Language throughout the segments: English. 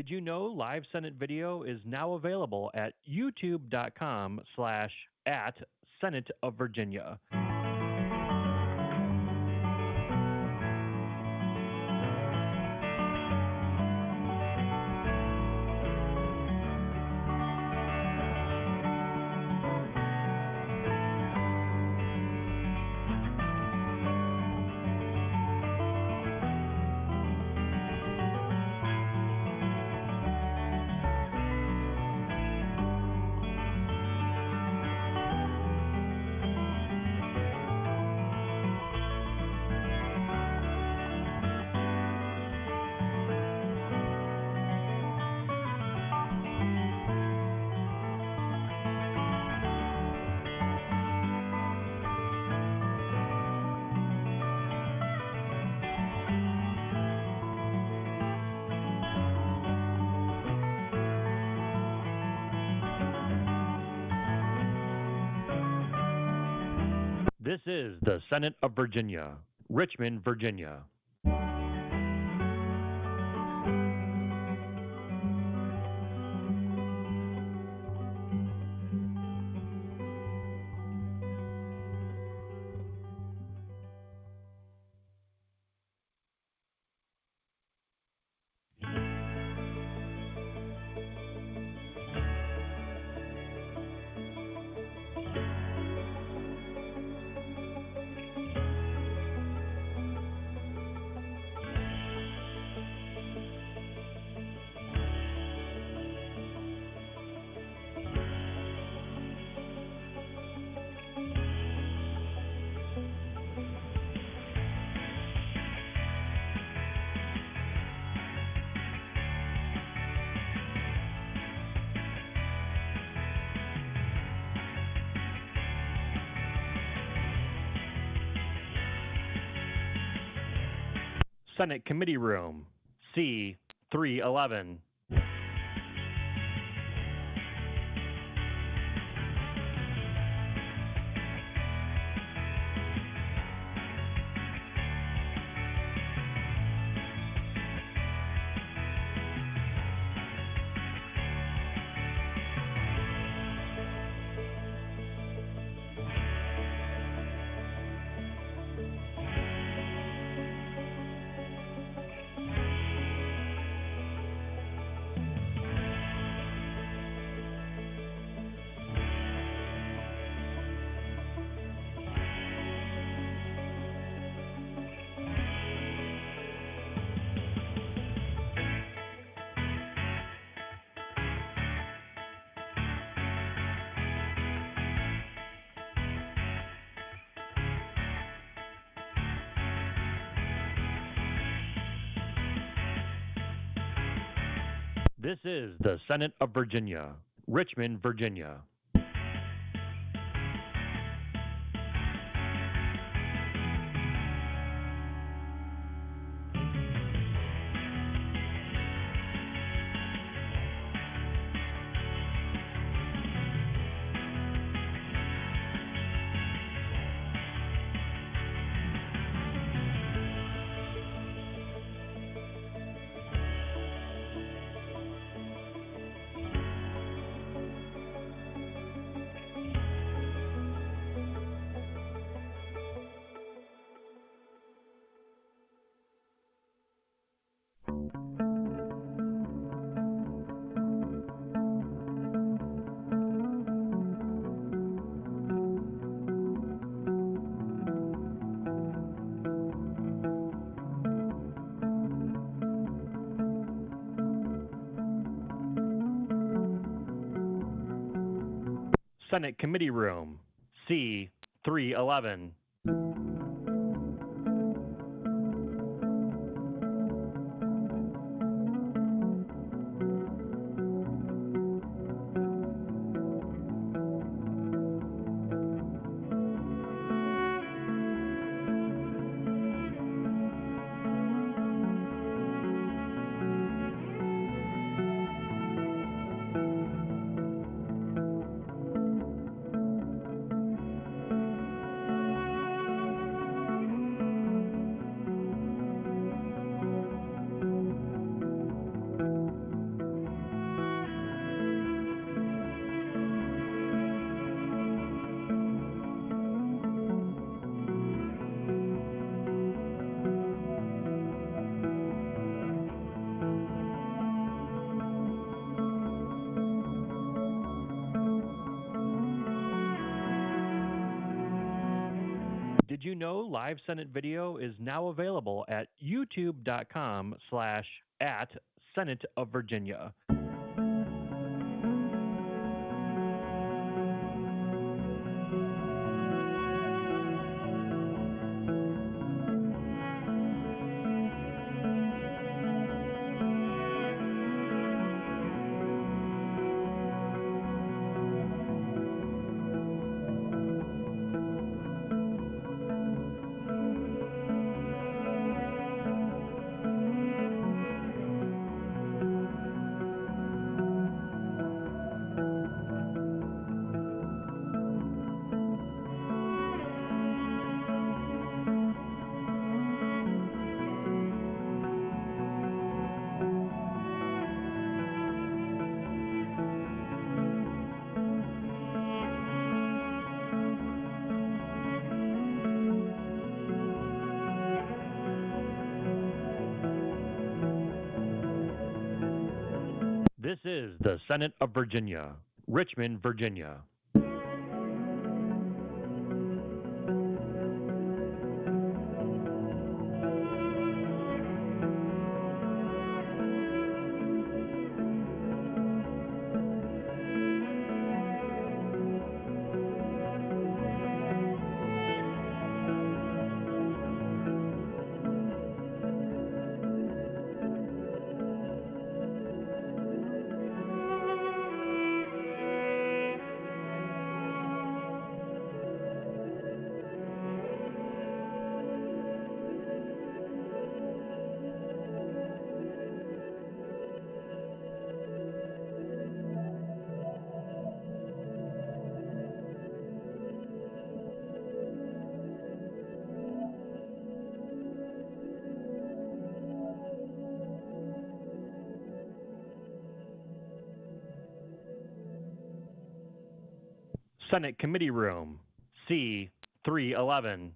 Did you know live Senate video is now available at youtube.com/at Senate of Virginia? This is the Senate of Virginia, Richmond, Virginia. Senate Committee Room, C-311. This is the Senate of Virginia, Richmond, Virginia. Senate Committee Room, C-311. Did you know live Senate video is now available at youtube.com/@Senate of Virginia. This is the Senate of Virginia, Richmond, Virginia. Senate Committee Room, C-311.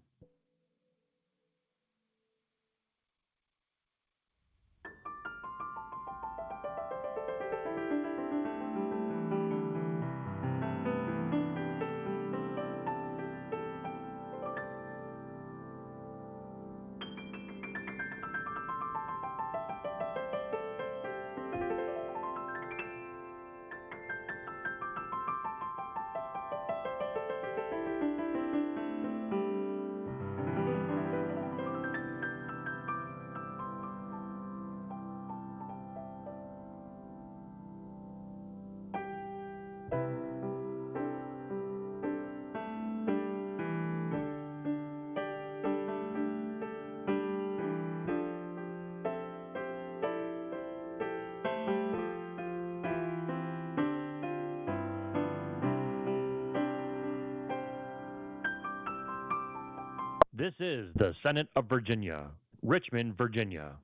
This is the Senate of Virginia, Richmond, Virginia.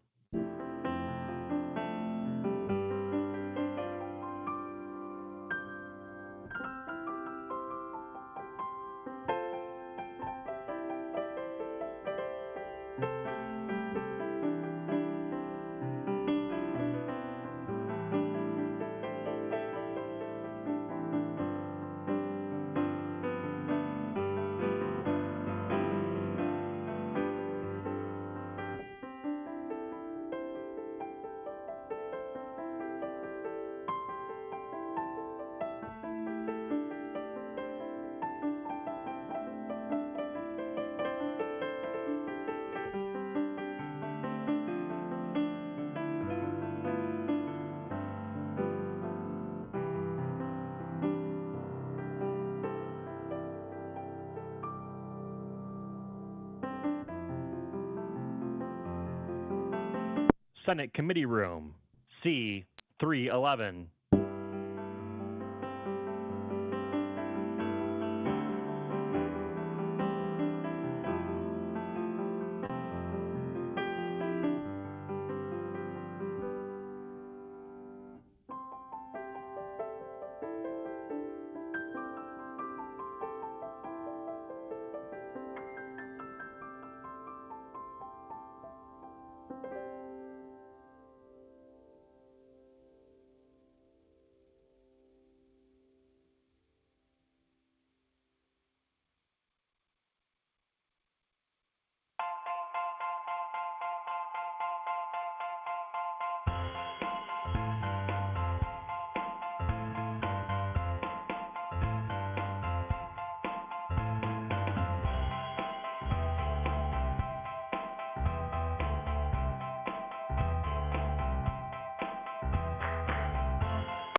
Senate Committee Room, C-311.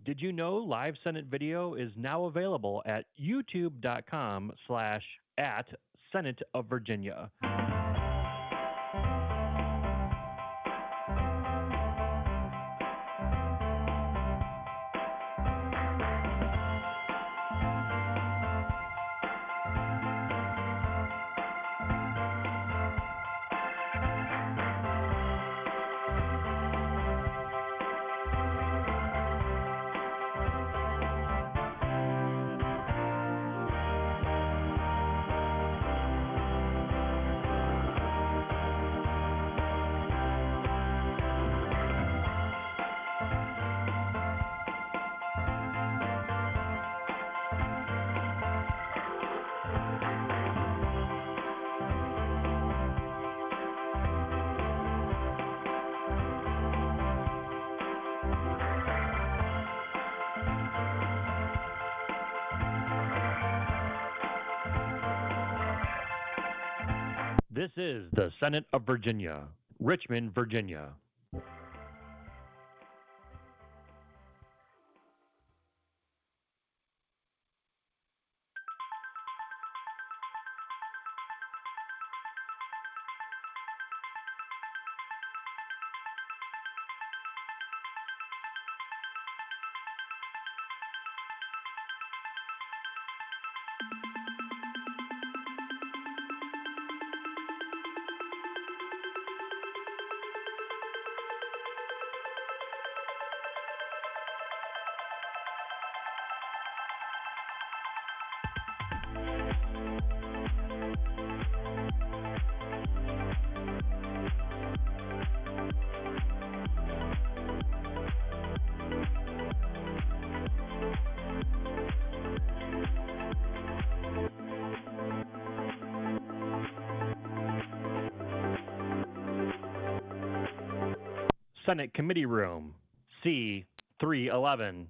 Did you know live Senate video is now available at youtube.com/@Senate of Virginia. This is the Senate of Virginia, Richmond, Virginia. Senate Committee Room, C-311.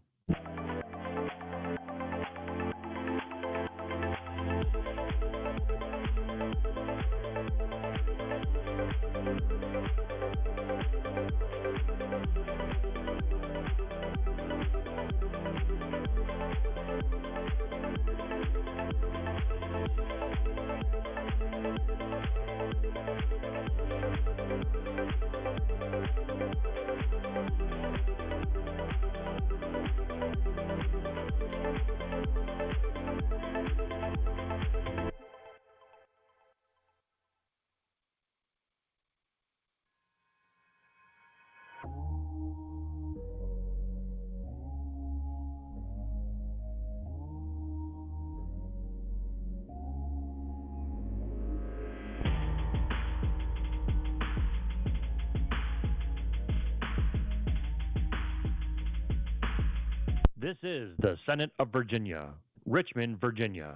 This is the Senate of Virginia, Richmond, Virginia.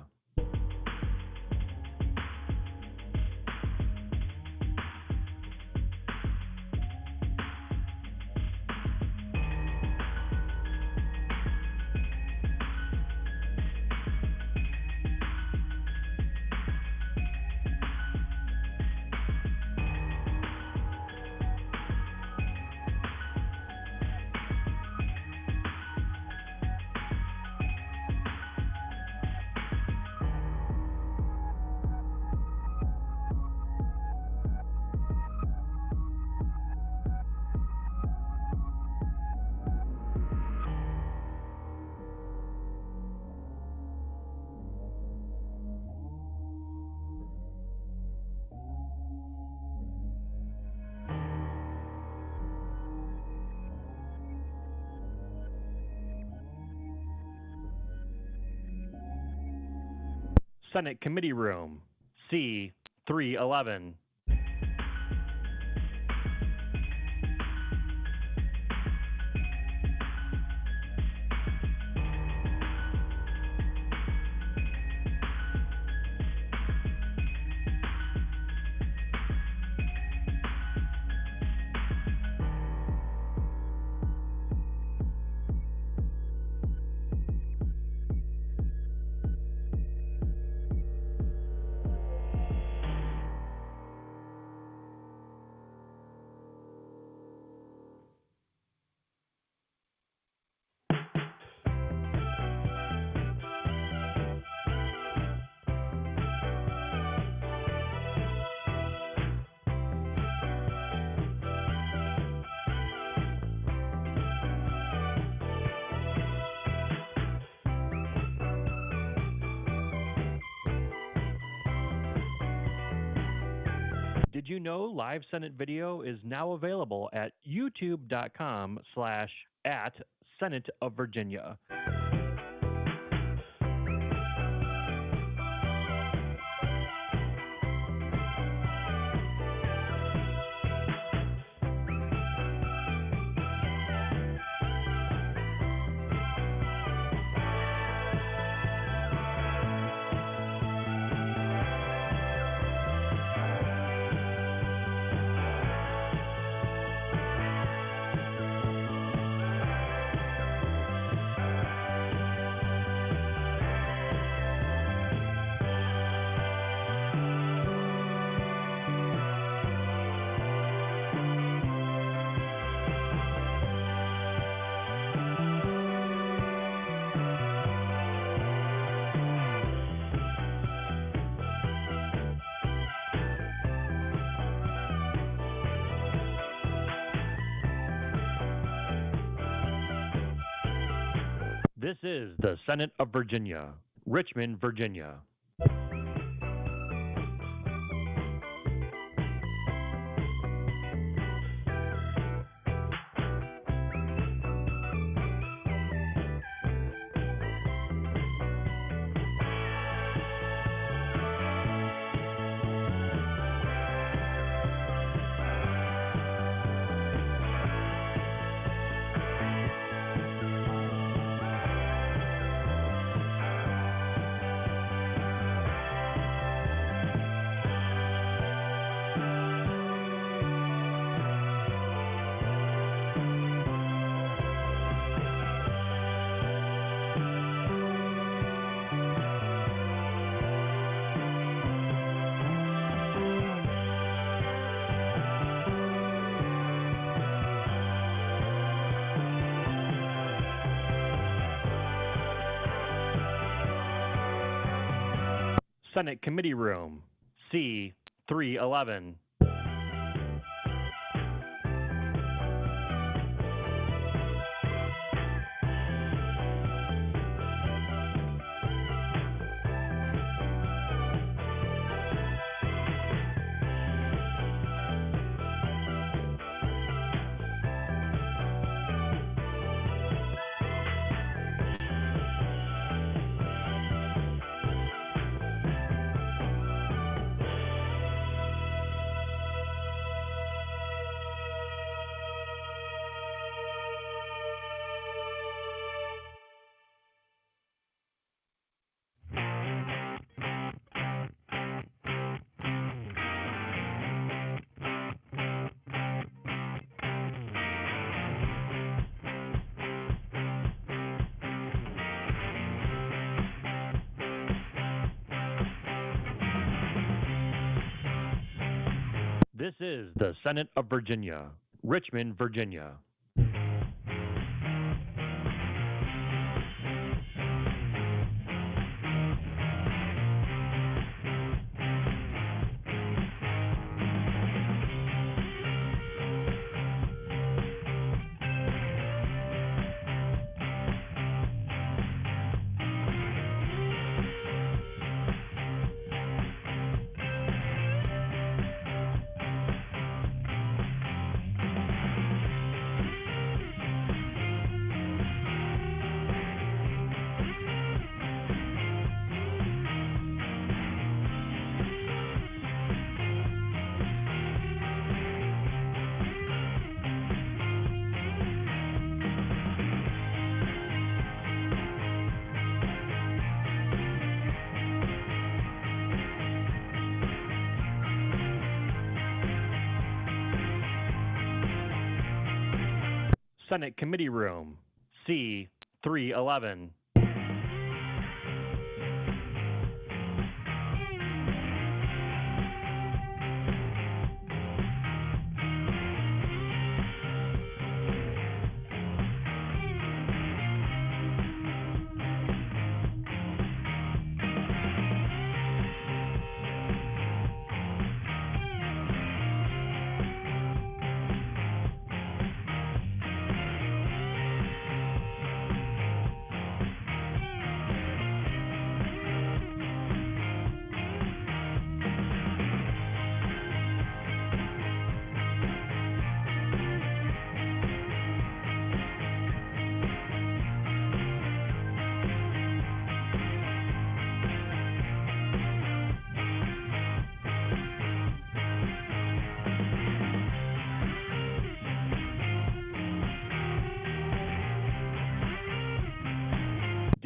Senate Committee Room, C-311. Did you know live Senate video is now available at youtube.com/@Senate of Virginia. This is the Senate of Virginia, Richmond, Virginia. Senate Committee Room, C-311. This is the Senate of Virginia, Richmond, Virginia. Senate Committee Room, C-311.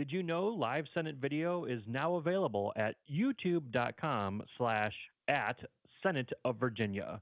Did you know live Senate video is now available at youtube.com/@Senate of Virginia.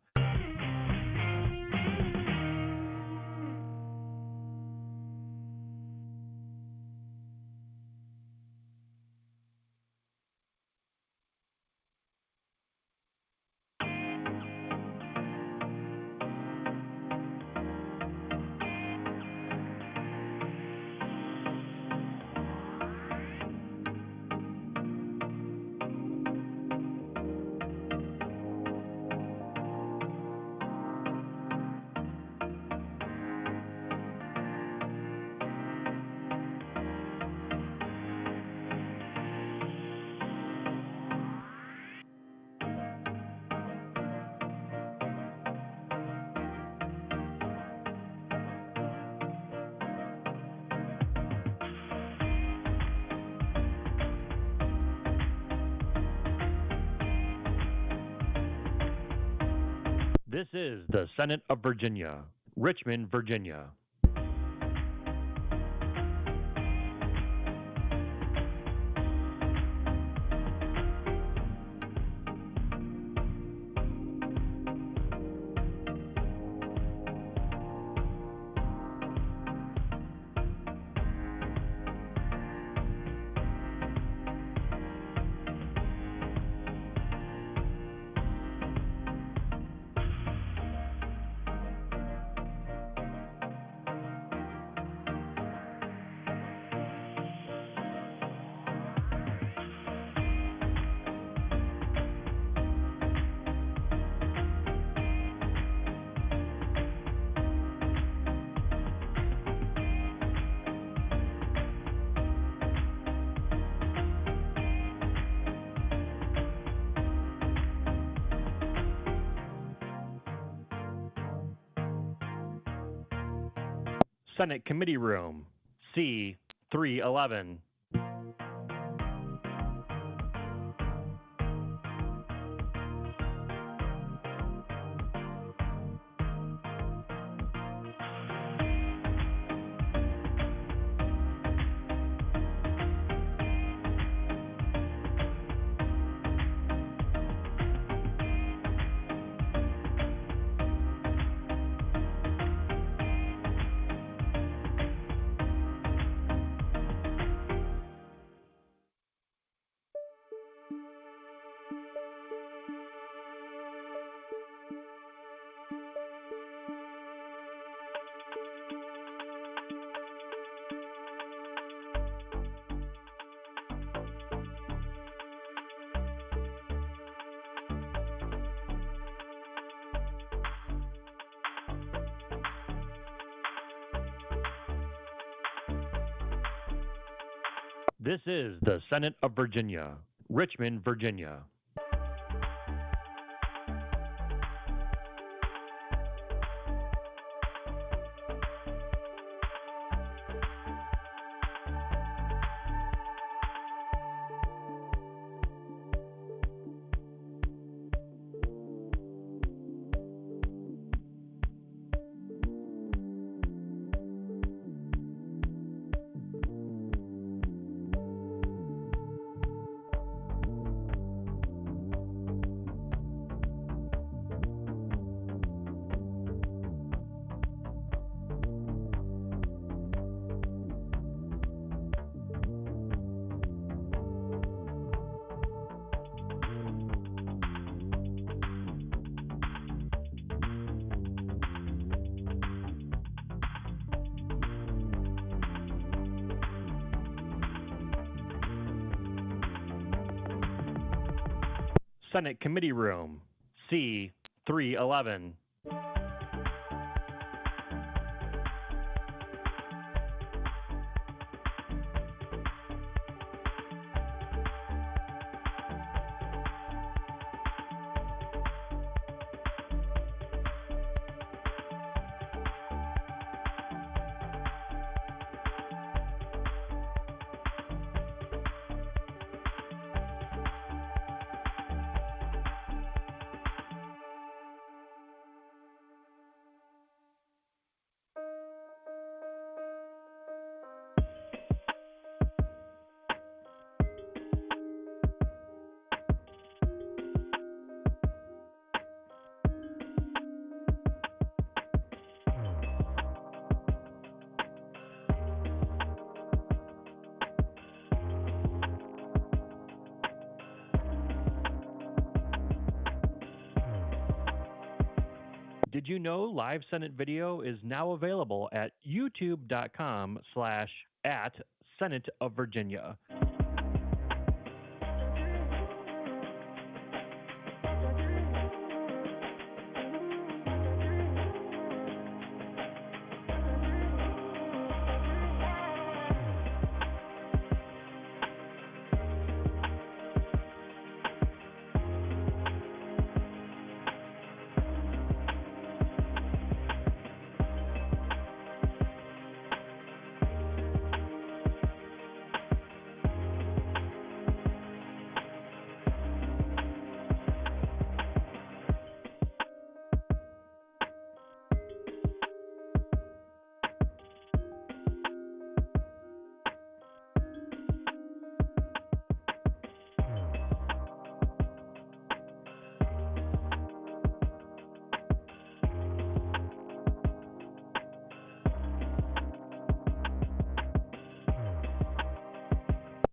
This is the Senate of Virginia, Richmond, Virginia. Senate Committee Room, C-311. This is the Senate of Virginia, Richmond, Virginia. Senate Committee Room, C-311. Did you know live Senate video is now available at youtube.com/@Senate of Virginia.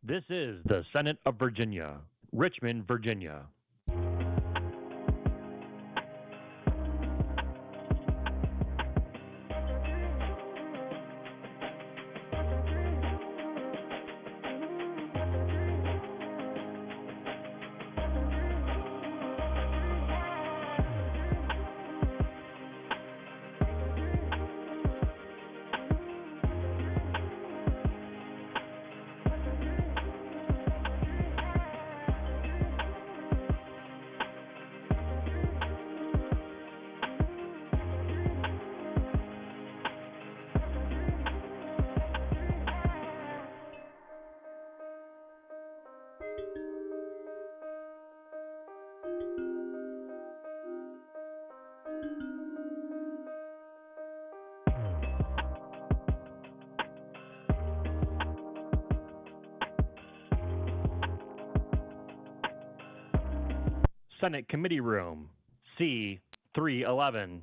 This is the Senate of Virginia, Richmond, Virginia. Senate Committee Room, C-311.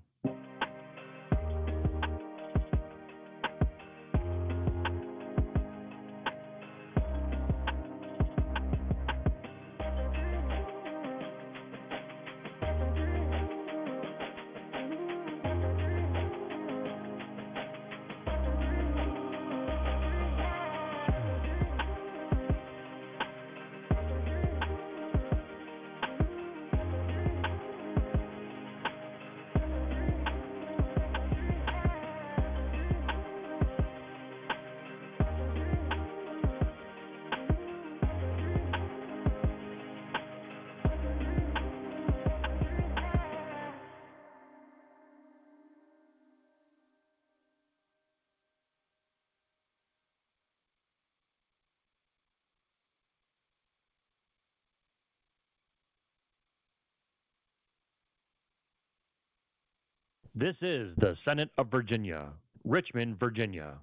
This is the Senate of Virginia, Richmond, Virginia.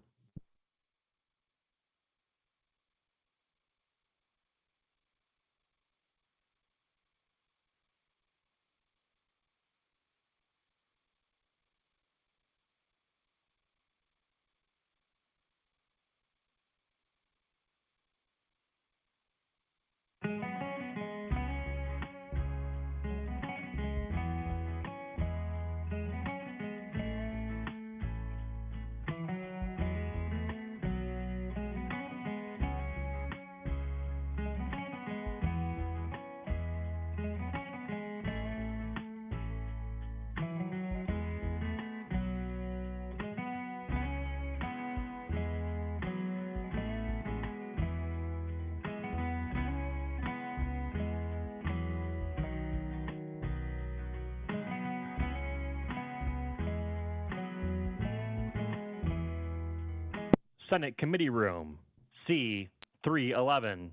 Senate Committee Room, C-311.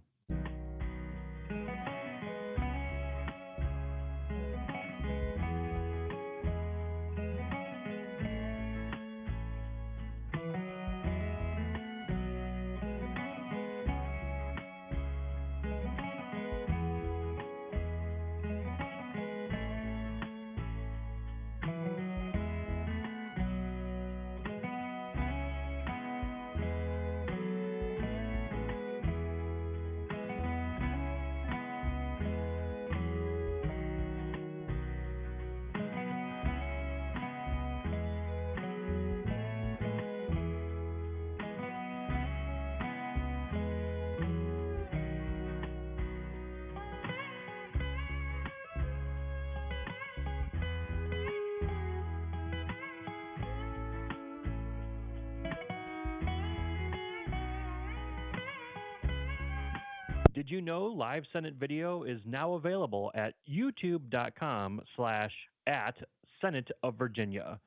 Did you know live Senate video is now available at youtube.com/@Senate of Virginia.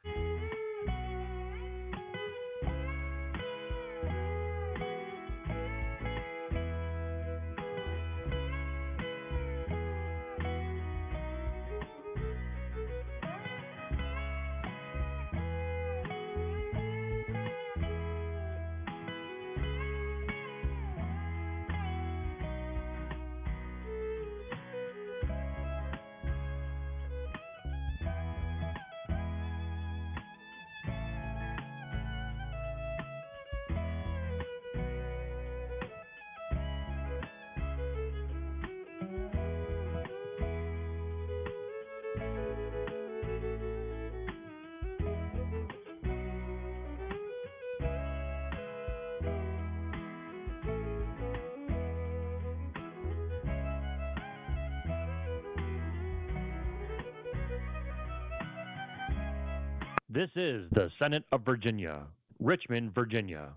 This is the Senate of Virginia, Richmond, Virginia.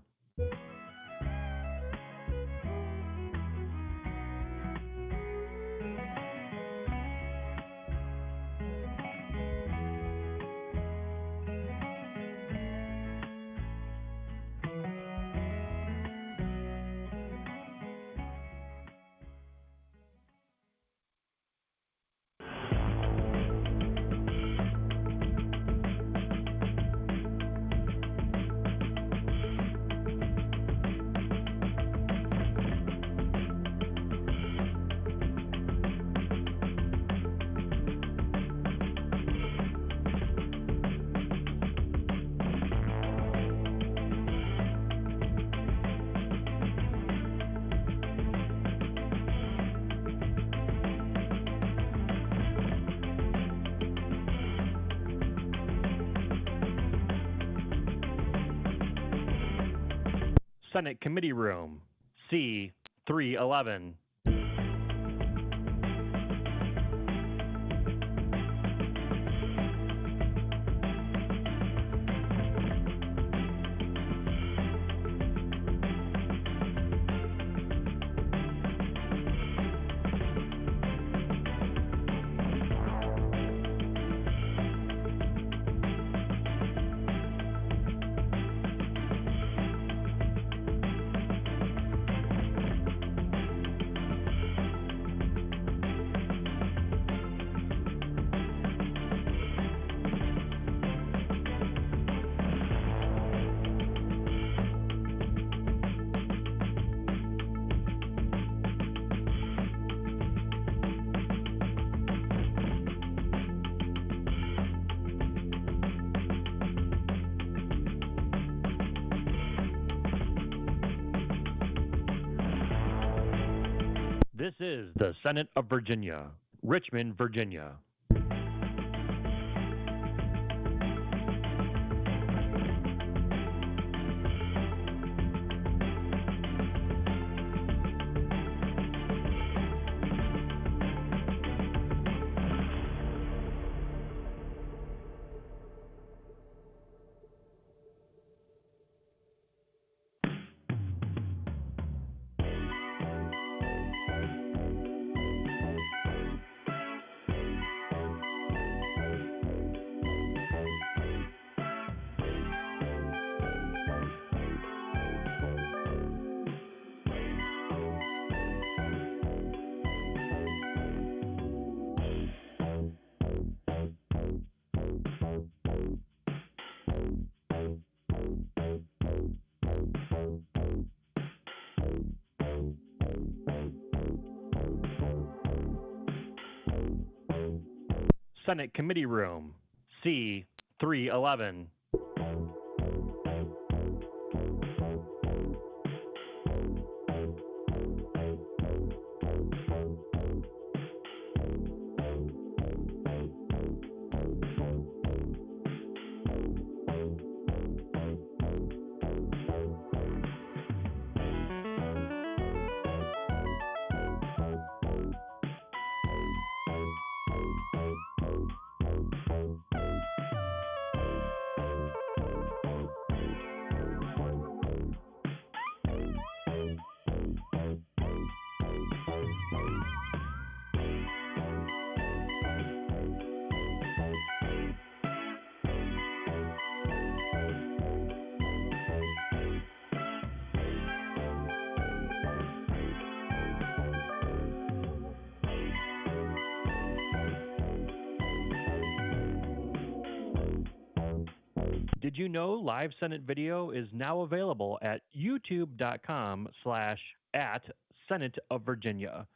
Senate Committee Room, C-311. This is the Senate of Virginia, Richmond, Virginia. Senate Committee Room, C-311. Did you know live Senate video is now available at youtube.com/@Senate of Virginia.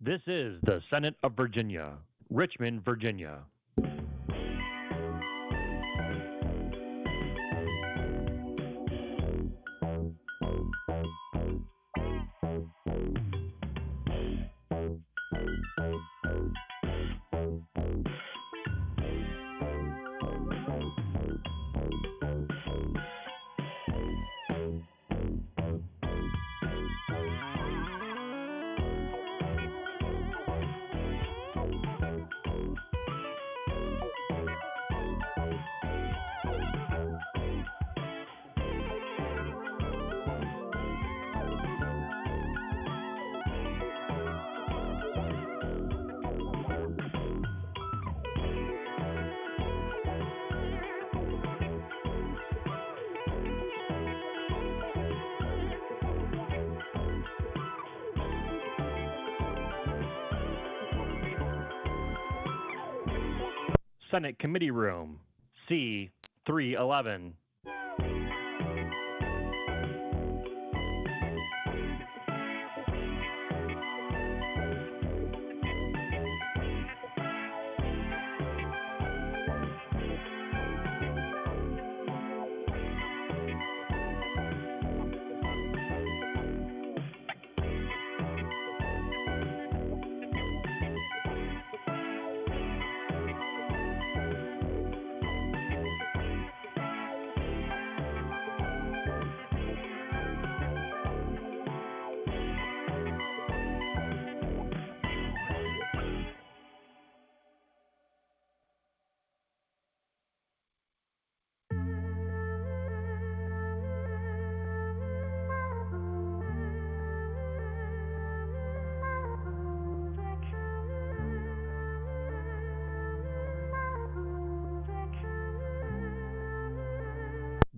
This is the Senate of Virginia, Richmond, Virginia. Senate Committee Room, C-311.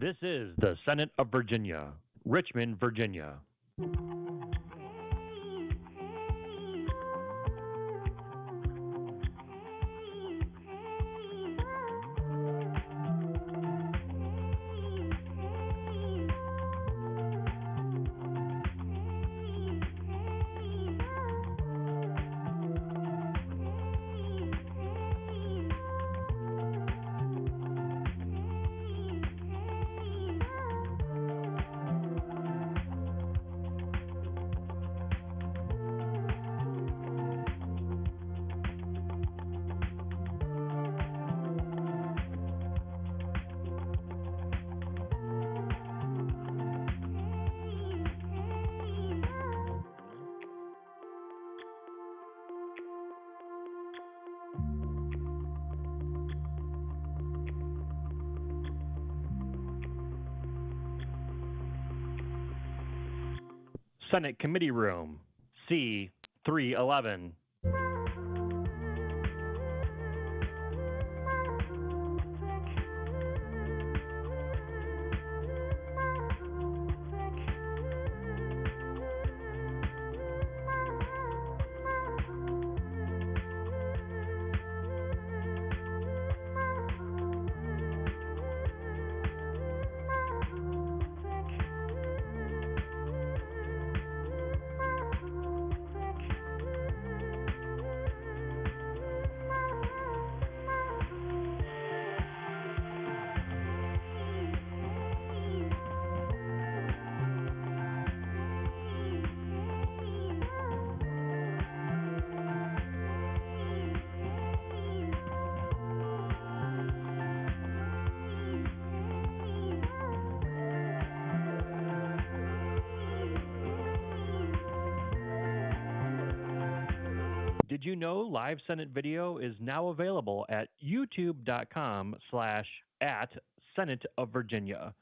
This is the Senate of Virginia, Richmond, Virginia. Senate Committee Room, C-311. Did you know live Senate video is now available at youtube.com/@Senate of Virginia.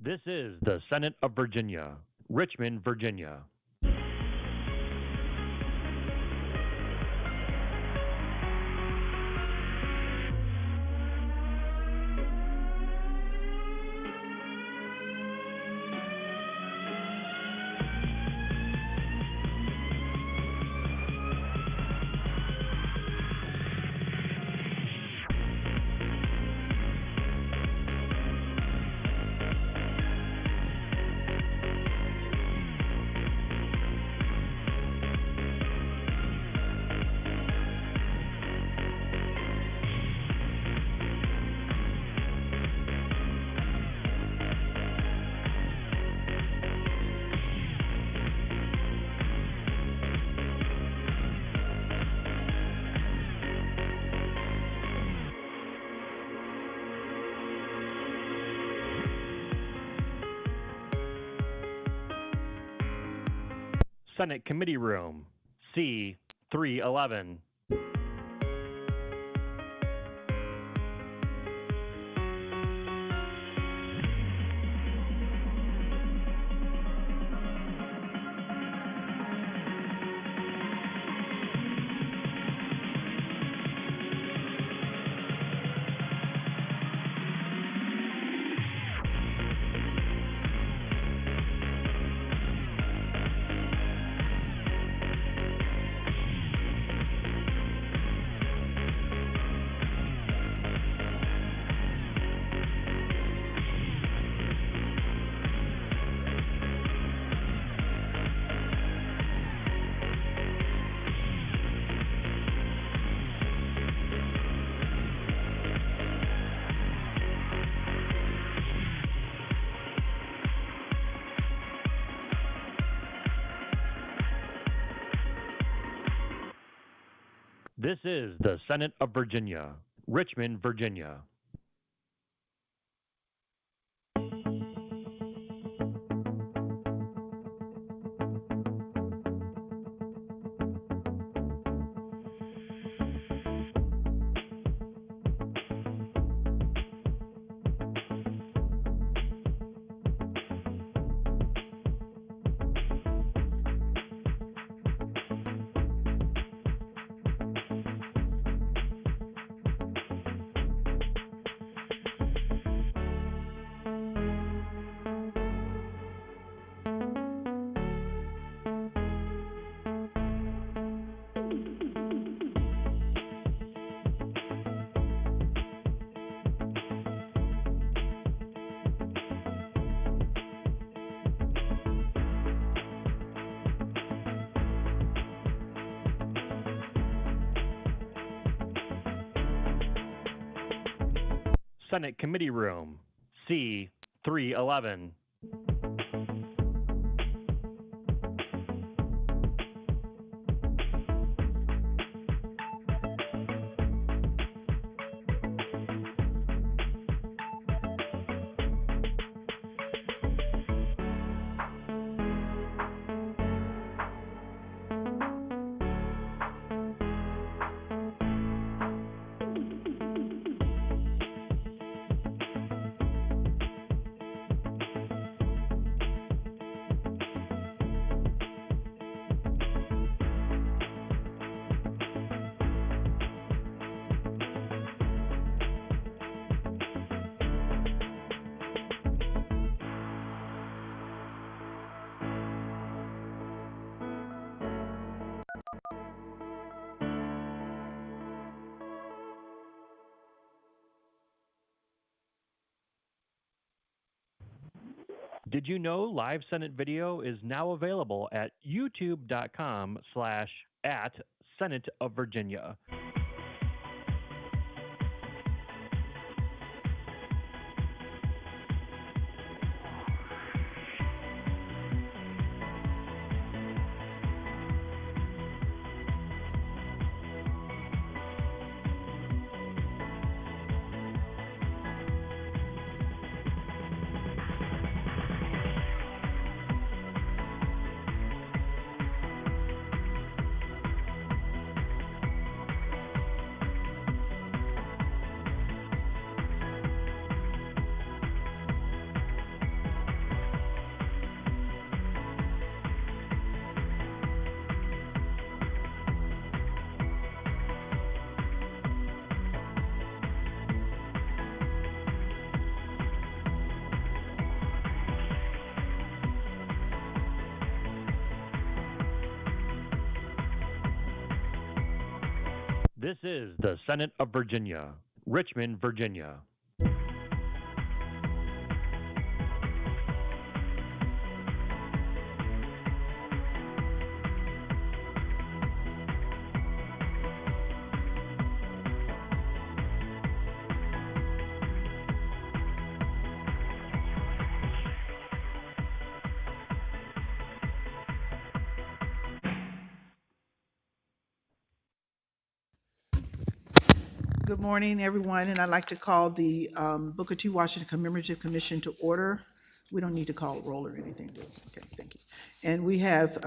This is the Senate of Virginia, Richmond, Virginia. Senate Committee Room, C-311. This is the Senate of Virginia, Richmond, Virginia. Senate Committee Room, C-311. Did you know live Senate video is now available at youtube.com/@Senate of Virginia? This is the Senate of Virginia, Richmond, Virginia. Good morning, everyone, and I'd like to call the Booker T. Washington Commemorative Commission to order. We don't need to call roll or anything, do we? Okay, thank you. And we have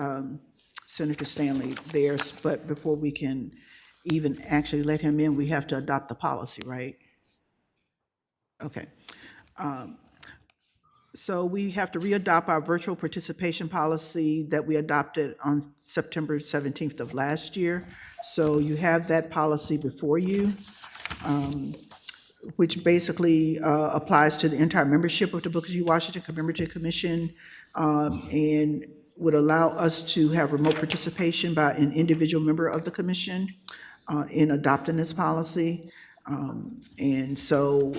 Senator Stanley there, but before we can even actually let him in, we have to adopt the policy, right? Okay. So we have to readopt our virtual participation policy that we adopted on September 17th of last year. So you have that policy before you, which basically applies to the entire membership of the Booker T. Washington Commemorative Commission, and would allow us to have remote participation by an individual member of the commission in adopting this policy. And so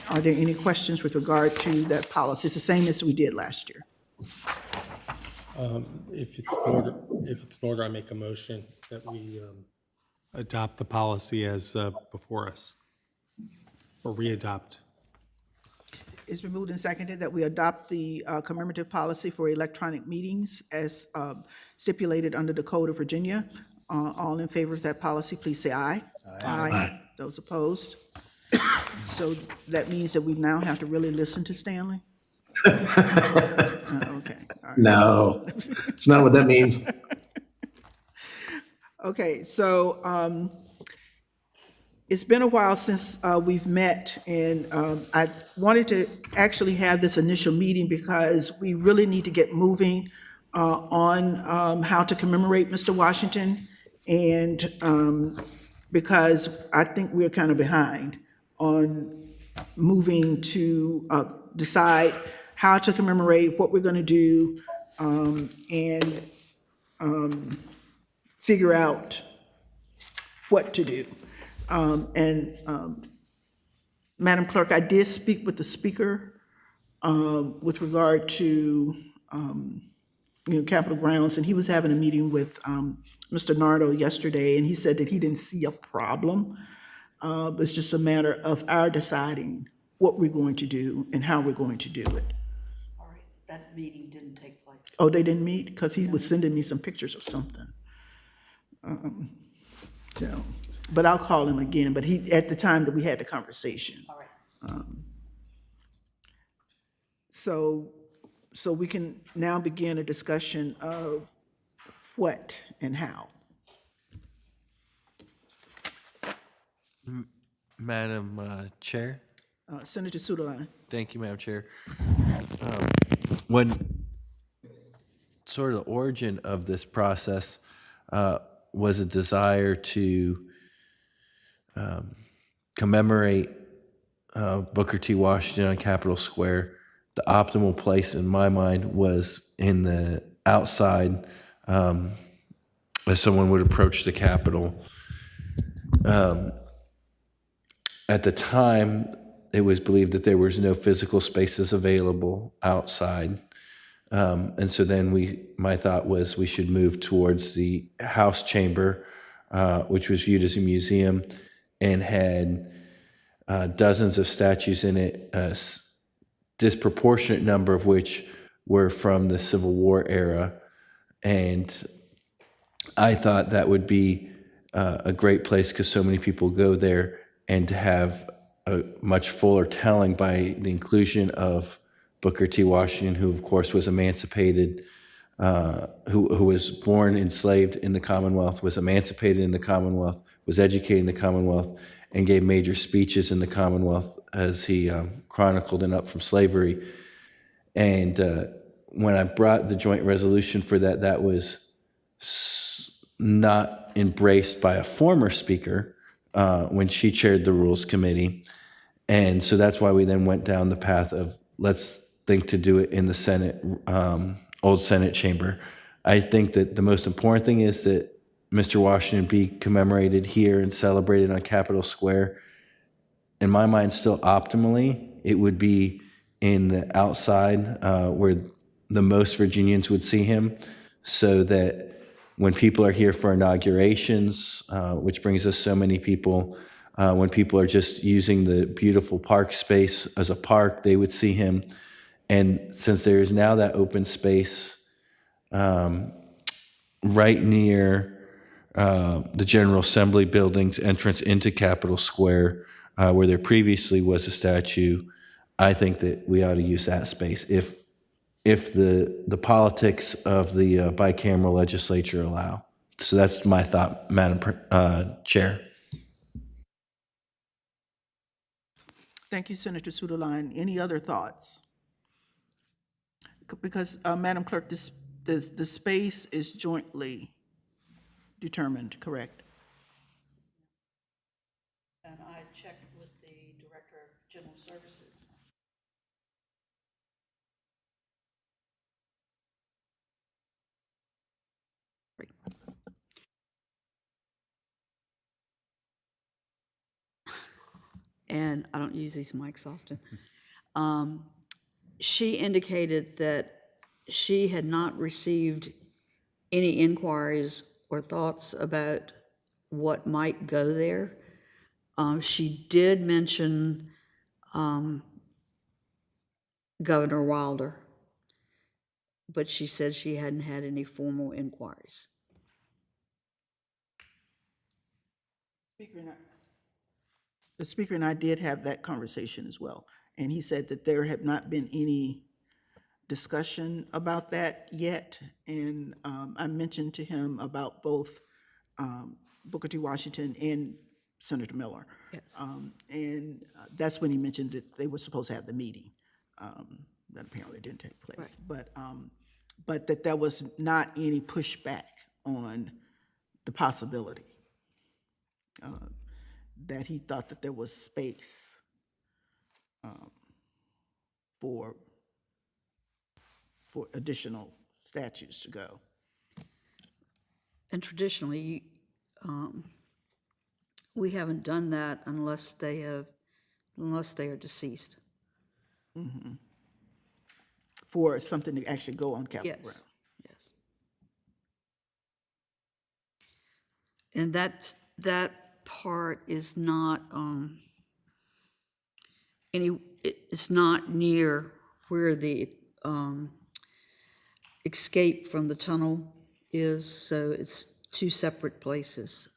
are there any questions with regard to that policy? It's the same as we did last year. If it's in order, I make a motion that we adopt the policy as before us, or readopt. It's been moved and seconded that we adopt the commemorative policy for electronic meetings as stipulated under the Code of Virginia. All in favor of that policy, please say aye. Aye. Those opposed? So that means that we now have to really listen to Stanley? Okay. All right. No, it's not what that means. Okay, so it's been a while since we've met, and I wanted to actually have this initial meeting because we really need to get moving on how to commemorate Mr. Washington, and because I think we're kind of behind on moving to decide how to commemorate, what we're going to do, and figure out what to do. Madam Clerk, I did speak with the speaker with regard to Capitol Grounds, and he was having a meeting with Mr. Nardo yesterday, and he said that he didn't see a problem. It's just a matter of our deciding what we're going to do and how we're going to do it. All right, that meeting didn't take place. Oh, they didn't meet? Because he was sending me some pictures of something. So, but I'll call him again, but he, at the time that we had the conversation. All right. So we can now begin a discussion of what and how. Madam Chair. Senator Sudaline. Thank you, Madam Chair. When sort of the origin of this process was a desire to commemorate Booker T. Washington on Capitol Square, the optimal place in my mind was in the outside as someone would approach the Capitol. At the time, it was believed that there was no physical spaces available outside. And so then my thought was we should move towards the house chamber, which was viewed as a museum and had dozens of statues in it, a disproportionate number of which were from the Civil War era. And I thought that would be a great place because so many people go there, and to have a much fuller telling by the inclusion of Booker T. Washington, who of course was emancipated, who was born enslaved in the Commonwealth, was emancipated in the Commonwealth, was educated in the Commonwealth, and gave major speeches in the Commonwealth as he chronicled and up from slavery. And when I brought the joint resolution for that, that was not embraced by a former speaker when she chaired the Rules Committee. And so that's why we then went down the path of let's think to do it in the Senate, old Senate chamber. I think that the most important thing is that Mr. Washington be commemorated here and celebrated on Capitol Square. In my mind, still optimally, it would be in the outside where the most Virginians would see him, so that when people are here for inaugurations, which brings us so many people, when people are just using the beautiful park space as a park, they would see him. And since there is now that open space right near the General Assembly building's entrance into Capitol Square, where there previously was a statue, I think that we ought to use that space if the politics of the bicameral legislature allow. So that's my thought, Madam Chair. Thank you, Senator Sudaline. Any other thoughts? Because, Madam Clerk, the space is jointly determined, correct? And I checked with the Director of General Services. And I don't use these mics often. She indicated that she had not received any inquiries or thoughts about what might go there. She did mention Governor Wilder, but she said she hadn't had any formal inquiries. The speaker and I did have that conversation as well, and he said that there had not been any discussion about that yet, and I mentioned to him about both Booker T. Washington and Senator Miller. Yes. And that's when he mentioned that they were supposed to have the meeting. That apparently didn't take place. Right. But that there was not any pushback on the possibility. That he thought that there was space for additional statues to go. And traditionally, we haven't done that unless they are deceased. For something to actually go on Capitol Yes, ground. yes. And that part is not it's not near where the escape from the tunnel is, so it's two separate places.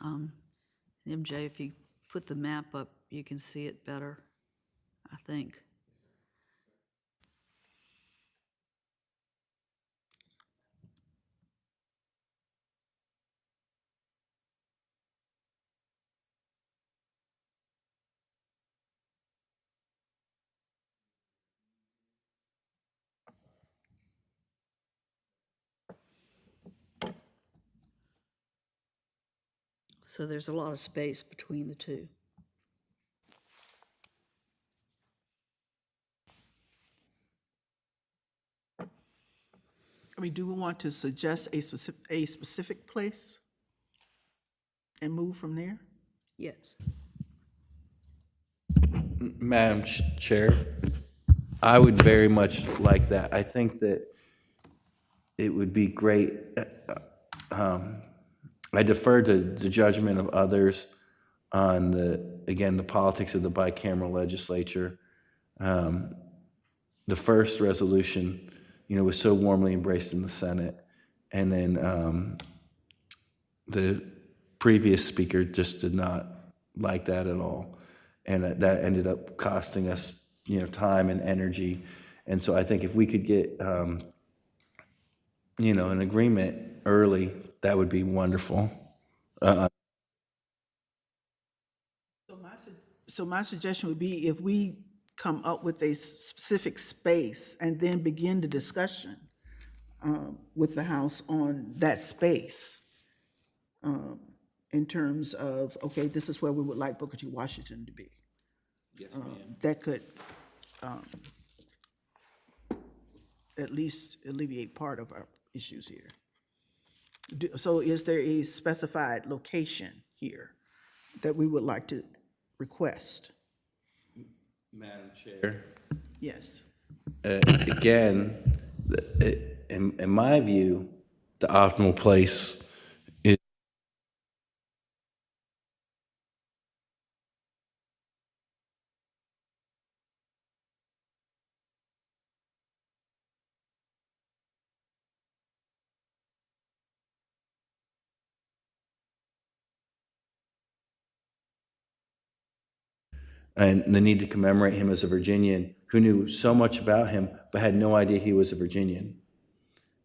MJ, if you put the map up, you can see it better, I think. So there's a lot of space between the two. I mean, do we want to suggest a specific place and move from there? Yes. Madam Chair, I would very much like that. I think that it would be great. I defer to the judgment of others on the politics of the bicameral legislature. The first resolution, was so warmly embraced in the Senate. And then the previous speaker just did not like that at all. And that ended up costing us, time and energy. And so I think if we could get, an agreement early, that would be wonderful. So my suggestion would be if we come up with a specific space and then begin the discussion with the House on that space in terms of, okay, this is where we would like Booker T. Washington to be. Yes, ma'am. That could at least alleviate part of our issues here. So is there a specified location here that we would like to request? Madam Chair. Yes. Again, in my view, the optimal place is and the need to commemorate him as a Virginian who knew so much about him but had no idea he was a Virginian.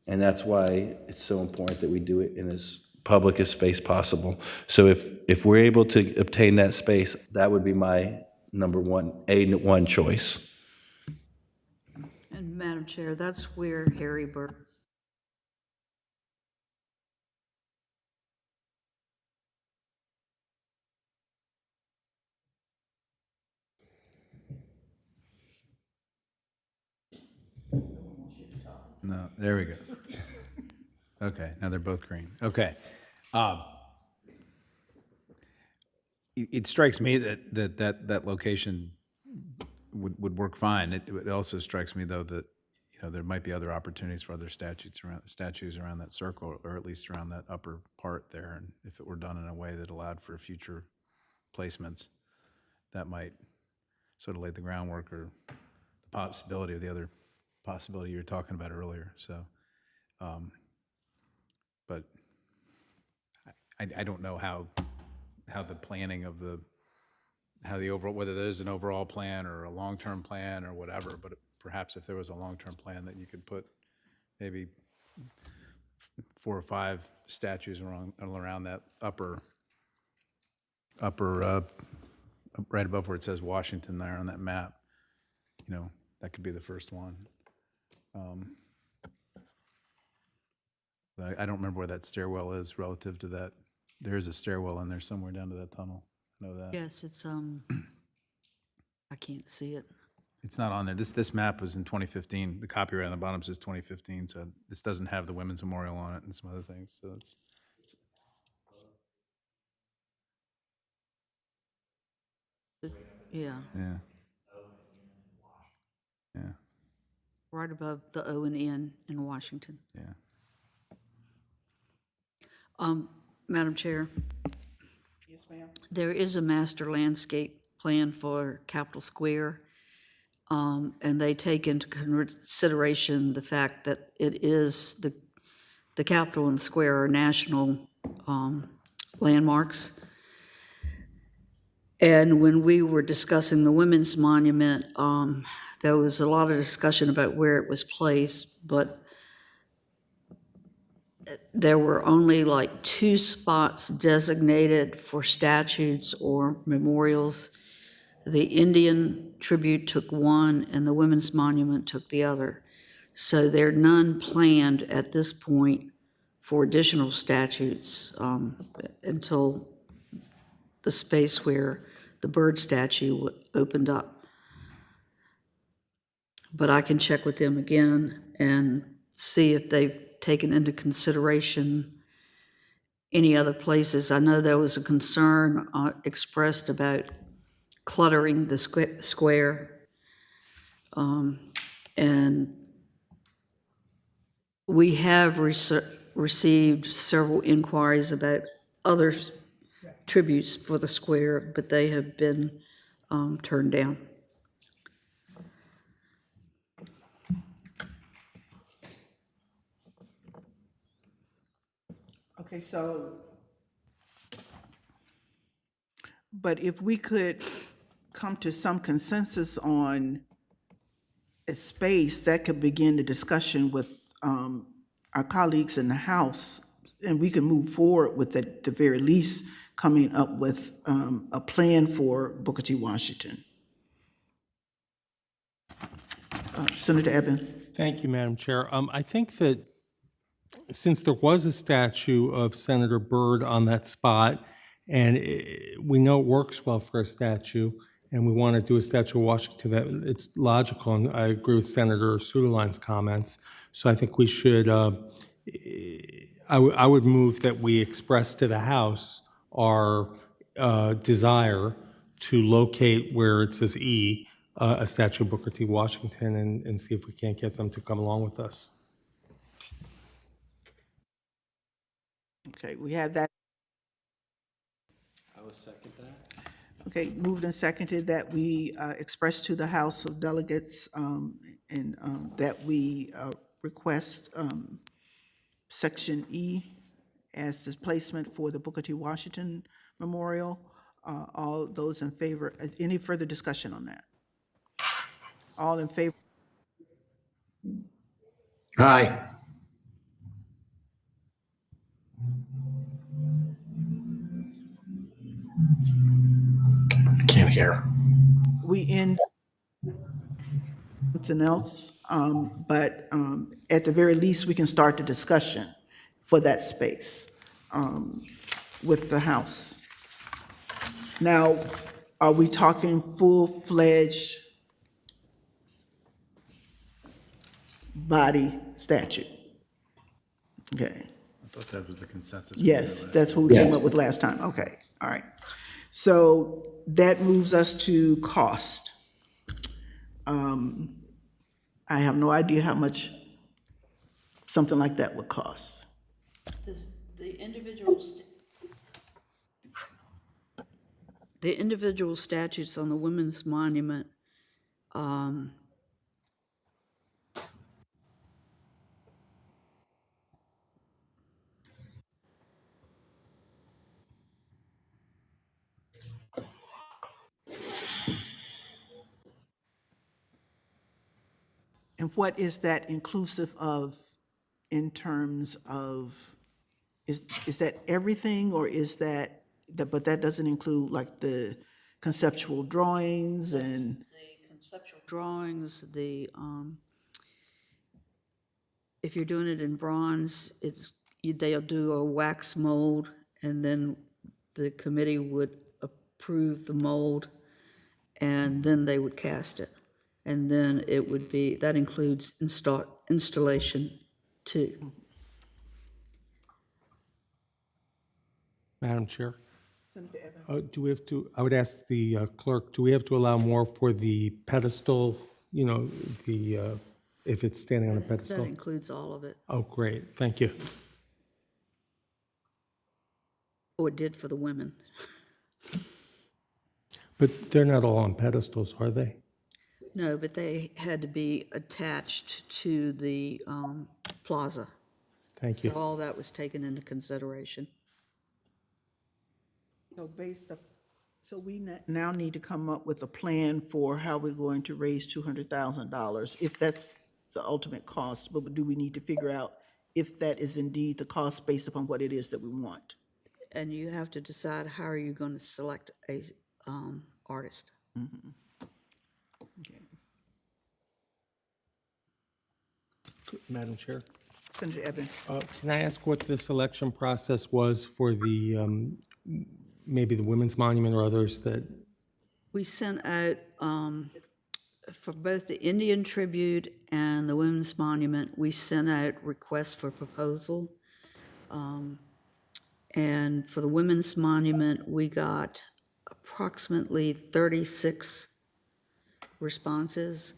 And that's why it's so important that we do it in as public a space possible. So if we're able to obtain that space, that would be my number one choice. And Madam Chair, that's where Harry Burns. No, there we go. Okay, now they're both green. Okay. It strikes me that location would work fine. It also strikes me, though, that there might be other opportunities for other statues around that circle, or at least around that upper part there. And if it were done in a way that allowed for future placements, that might sort of lay the groundwork, or the possibility of the other possibility you were talking about earlier. So, but I don't know how the planning of how the overall, whether there's an overall plan or a long-term plan or whatever, but perhaps if there was a long-term plan that you could put maybe 4 or 5 statues around that upper right above where it says Washington there on that map, that could be the first one. But I don't remember where that stairwell is relative to that. There is a stairwell in there somewhere down to that tunnel. I know that. Yes, it's, I can't see it. It's not on there. This map was in 2015. The copyright on the bottom says 2015, so this doesn't have the Women's Memorial on it and some other things. So it's Yeah, yeah. Yeah, right above the O and N in Washington. yeah. Madam Chair, Yes, ma'am. there is a master landscape plan for Capitol Square, and they take into consideration the fact that it is the Capitol and the Square are national landmarks. And when we were discussing the Women's Monument, there was a lot of discussion about where it was placed, but there were only like 2 spots designated for statues or memorials. The Indian tribute took one, and the Women's Monument took the other. So there are none planned at this point for additional statues until the space where the bird statue opened up. But I can check with them again and see if they've taken into consideration any other places. I know there was a concern expressed about cluttering the square. And we have received several inquiries about other tributes for the square, but they have been turned down. Okay, so, but if we could come to some consensus on a space, that could begin the discussion with our colleagues in the House, and we can move forward with, at the very least, coming up with a plan for Booker T. Washington. Senator Eben. Thank you, Madam Chair. I think that since there was a statue of Senator Byrd on that spot, and we know it works well for a statue, and we want to do a statue of Washington, that it's logical, and I agree with Senator Sutherland's comments. So I think we should, I would move that we express to the House our desire to locate where it says E, a statue of Booker T. Washington, and see if we can't get them to come along with us. Okay, we have that. I will second that. Okay, moved and seconded that we express to the House of Delegates and that we request Section E as displacement for the Booker T. Washington Memorial. All those in favor, any further discussion on that? All in favor? Aye. Can't hear. We end something else, but at the very least, we can start the discussion for that space with the House. Now, are we talking full-fledged body statue? Okay. I thought that was the consensus. Yes, that's what we came Yeah. up with last time. Okay, all right. So that moves us to cost. I have no idea how much something like that would cost. The individual statutes on the Women's Monument, And what is that inclusive of in terms of, is that everything, or is that, but that doesn't include like the conceptual drawings and, the conceptual drawings, if you're doing it in bronze, they'll do a wax mold, and then the committee would approve the mold, and then they would cast it. And then it would be, that includes installation too. Madam Chair? Do we have to, I would ask the clerk, do we have to allow more for the pedestal, you know, if it's standing on a That pedestal? includes all of it, Oh, great, thank you. or it did for the women. But they're not all on pedestals, are they? No, but they had to be attached to the plaza. Thank So you. all that was taken into consideration. so so we now need to come up with a plan for how we're going to raise $200,000, if that's the ultimate cost. But do we need to figure out if that is indeed the cost based upon what it is that we want? And you have to decide how are you going to select a artist. Okay. Madam Chair? Senator Eben. Can I ask what the selection process was for the, maybe the Women's Monument or others that, We sent out, for both the Indian Tribute and the Women's Monument, we sent out requests for proposal. And for the Women's Monument, we got approximately 36 responses.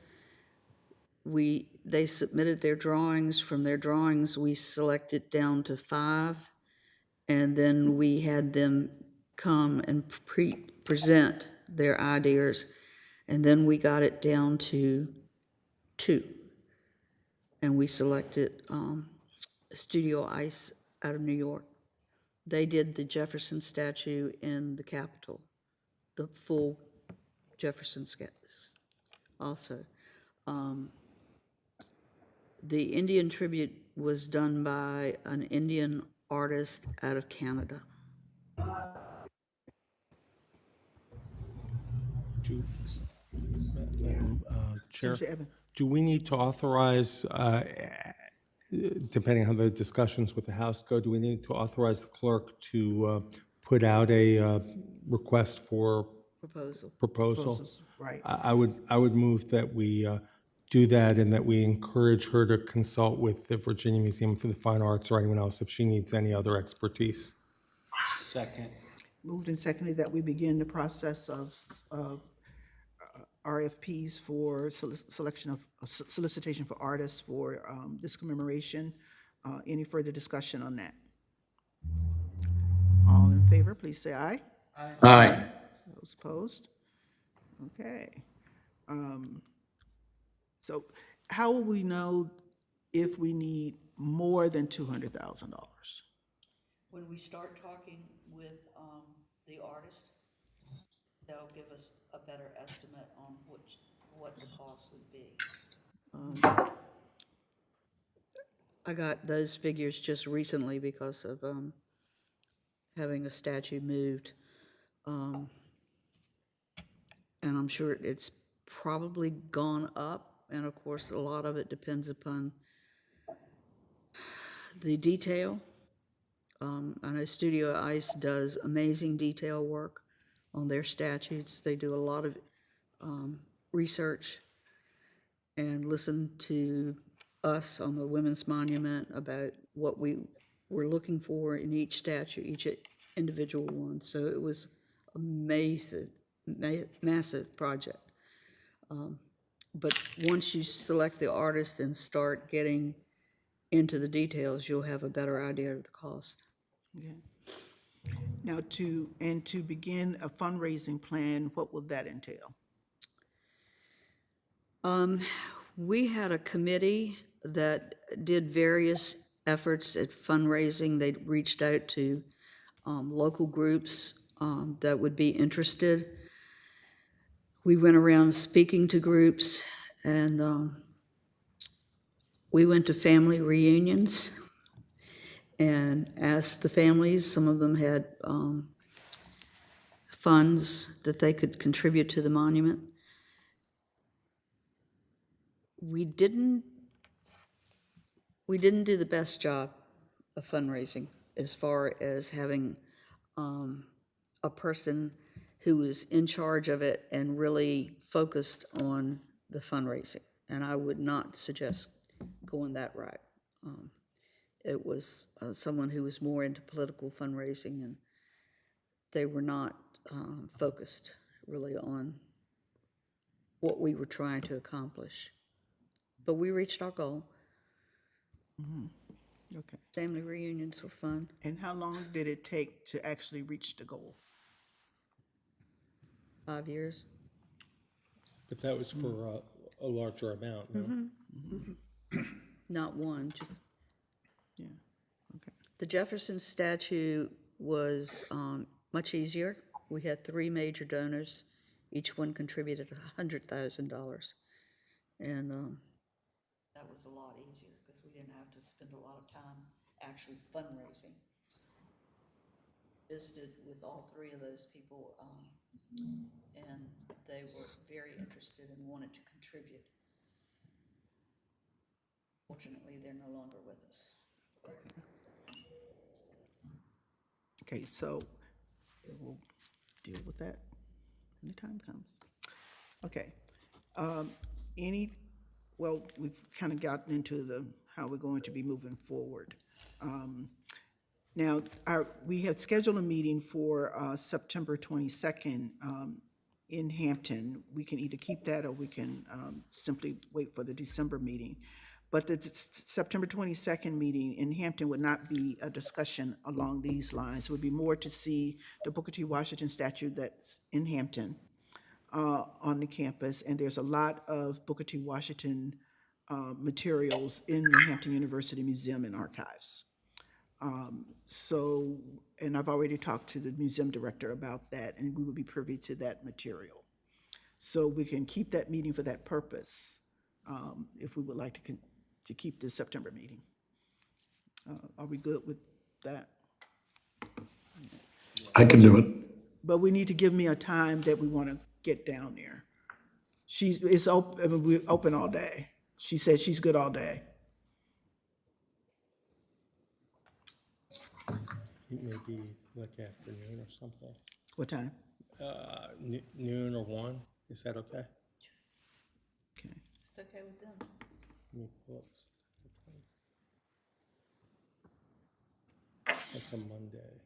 They submitted their drawings. From their drawings, we selected down to 5, and then we had them come and present their ideas, and then we got it down to 2, and we selected Studio Ice out of New York. They did the Jefferson statue in the Capitol, the full Jefferson sketch also. The Indian tribute was done by an Indian artist out of Canada. Chair, Senator Evans? do we need to authorize, depending on how the discussions with the House go, do we need to authorize the clerk to put out a request for Proposal. proposal? Right. I would move that we do that and that we encourage her to consult with the Virginia Museum for the Fine Arts or anyone else if she needs any other expertise. Second. Moved and seconded that we begin the process of RFPs for selection of solicitation for artists for this commemoration. Any further discussion on that? All in favor, please say aye. Aye. Those opposed? Okay. So how will we know if we need more than $200,000? When we start talking with the artist, they'll give us a better estimate on what the cost would be. I got those figures just recently because of having a statue moved. And I'm sure it's probably gone up, and of course, a lot of it depends upon the detail. I know Studio Ice does amazing detail work on their statues. They do a lot of research and listen to us on the Women's Monument about what we were looking for in each statue, each individual one. So it was a massive project. But once you select the artist and start getting into the details, you'll have a better idea of the cost. Okay. Now, to begin a fundraising plan, what will that entail? We had a committee that did various efforts at fundraising. They reached out to local groups that would be interested. We went around speaking to groups, and we went to family reunions and asked the families. Some of them had funds that they could contribute to the monument. We didn't do the best job of fundraising as far as having a person who was in charge of it and really focused on the fundraising. And I would not suggest going that route. It was someone who was more into political fundraising, and they were not focused really on what we were trying to accomplish. But we reached our goal. Okay. Family reunions were fun. And how long did it take to actually reach the goal? 5 years. But that was for a larger amount, no? Not one, just Yeah, okay. the Jefferson statue was much easier. We had 3 major donors. Each one contributed $100,000. And that was a lot easier because we didn't have to spend a lot of time actually fundraising. Visited with all 3 of those people, and they were very interested and wanted to contribute. Fortunately, they're no longer with us. Okay, so we'll deal with that when the time comes. Okay. Well, we've kind of gotten into how we're going to be moving forward. Now, we have scheduled a meeting for September 22nd in Hampton. We can either keep that or we can simply wait for the December meeting. But the September 22nd meeting in Hampton would not be a discussion along these lines. It would be more to see the Booker T. Washington statue that's in Hampton on the campus. And there's a lot of Booker T. Washington materials in the Hampton University Museum and Archives. So, and I've already talked to the museum director about that, and we would be privy to that material. So we can keep that meeting for that purpose, if we would like to keep the September meeting. Are we good with that? I can do it. But we need to give me a time that we want to get down there. It's open, I mean, we're open all day. She said she's good all day. Maybe like afternoon or something. What time? Noon or 1, is that okay? Okay. It's okay with them. Let me pull up That's a Monday.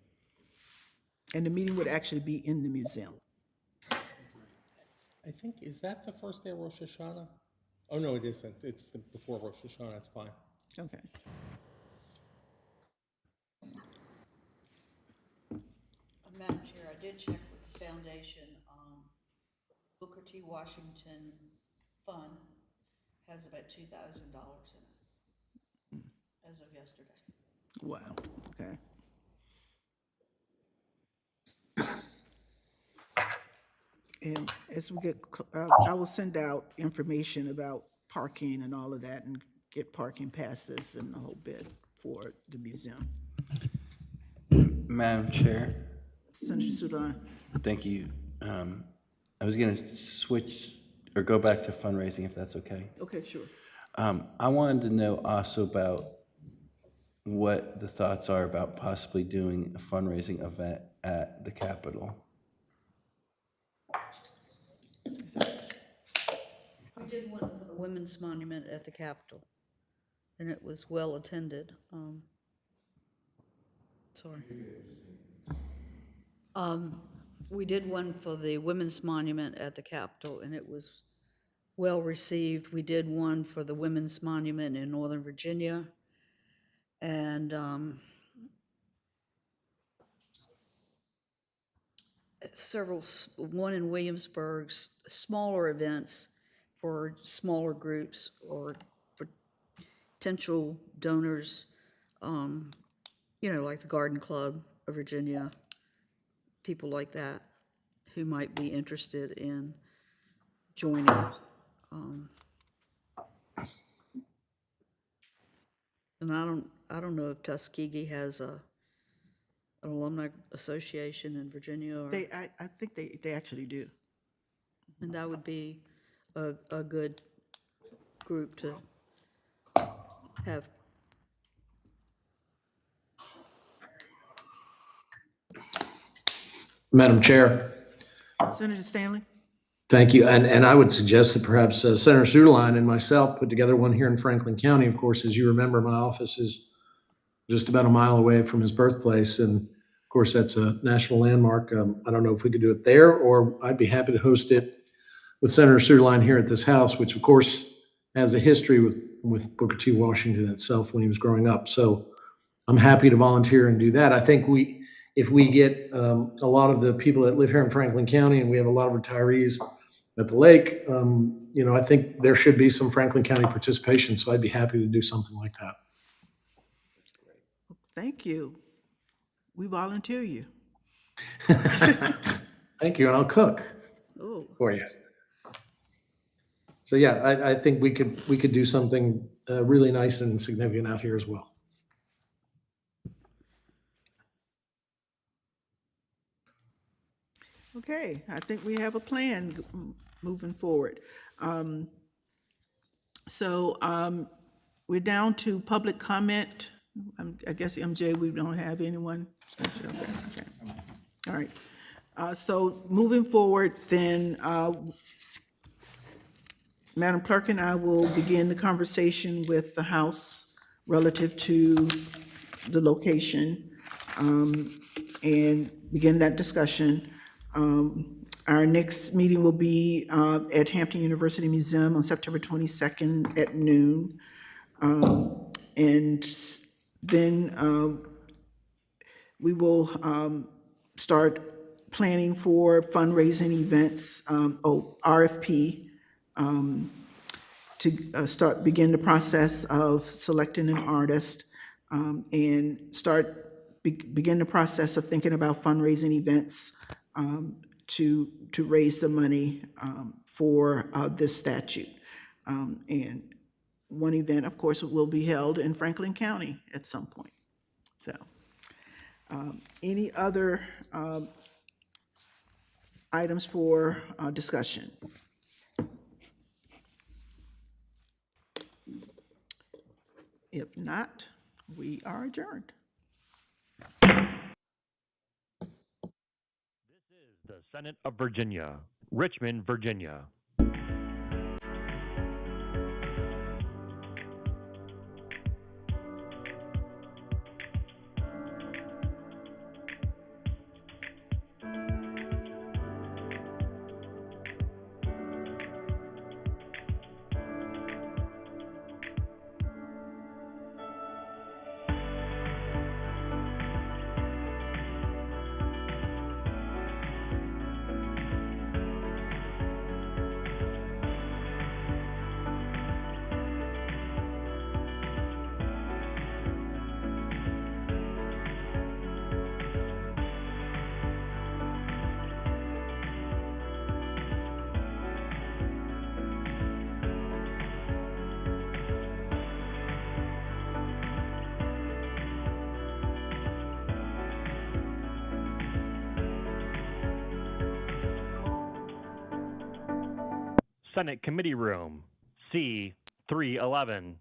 And the meeting would actually be in the museum. I think, is that the first day of Rosh Hashanah? Oh, no, it isn't. It's before Rosh Hashanah, it's fine. Okay. Madam Chair, I did check with the foundation. Booker T. Washington Fund has about $2,000 in it as of yesterday. Wow, okay. And as we get, I will send out information about parking and all of that and get parking passes and the whole bit for the museum. Madam Chair, Senator Sudan, thank you. I was going to switch or go back to fundraising if that's okay. okay, sure. I wanted to know also about what the thoughts are about possibly doing a fundraising event at the Capitol. We did one for the Women's Monument at the Capitol, and it was well attended. Sorry. We did one for the Women's Monument at the Capitol, and it was well received. We did one for the Women's Monument in Northern Virginia, and one in Williamsburg, smaller events for smaller groups or potential donors, like the Garden Club of Virginia, people like that who might be interested in joining. And I don't know if Tuskegee has an alumni association in Virginia, I think they actually do. and that would be a good group to have. Madam Chair, Senator Stanley? thank you. And I would suggest that perhaps Senator Suderline and myself put together one here in Franklin County. Of course, as you remember, my office is just about a mile away from his birthplace. And of course, that's a national landmark. I don't know if we could do it there, or I'd be happy to host it with Senator Suderline here at this house, which of course has a history with Booker T. Washington itself when he was growing up. So I'm happy to volunteer and do that. I think if we get a lot of the people that live here in Franklin County, and we have a lot of retirees at the lake, I think there should be some Franklin County participation. So I'd be happy to do something like that. Thank you. We volunteer you. Thank you, and I'll cook Oh, for you. So yeah, I think we could do something really nice and significant out here as well. okay. I think we have a plan moving forward. So we're down to public comment. I guess, MJ, we don't have anyone. Okay. All right. So moving forward, then, Madam Clerk and I will begin the conversation with the House relative to the location. and begin that discussion. Our next meeting will be at Hampton University Museum on September 22nd at noon. And then we will start planning for fundraising events, RFP, to begin the process of selecting an artist, and begin the process of thinking about fundraising events to raise the money for this statute. And one event, of course, will be held in Franklin County at some point. So, any other items for discussion? If not, we are adjourned. The Senate of Virginia, Richmond, Virginia. Senate Committee Room, C311.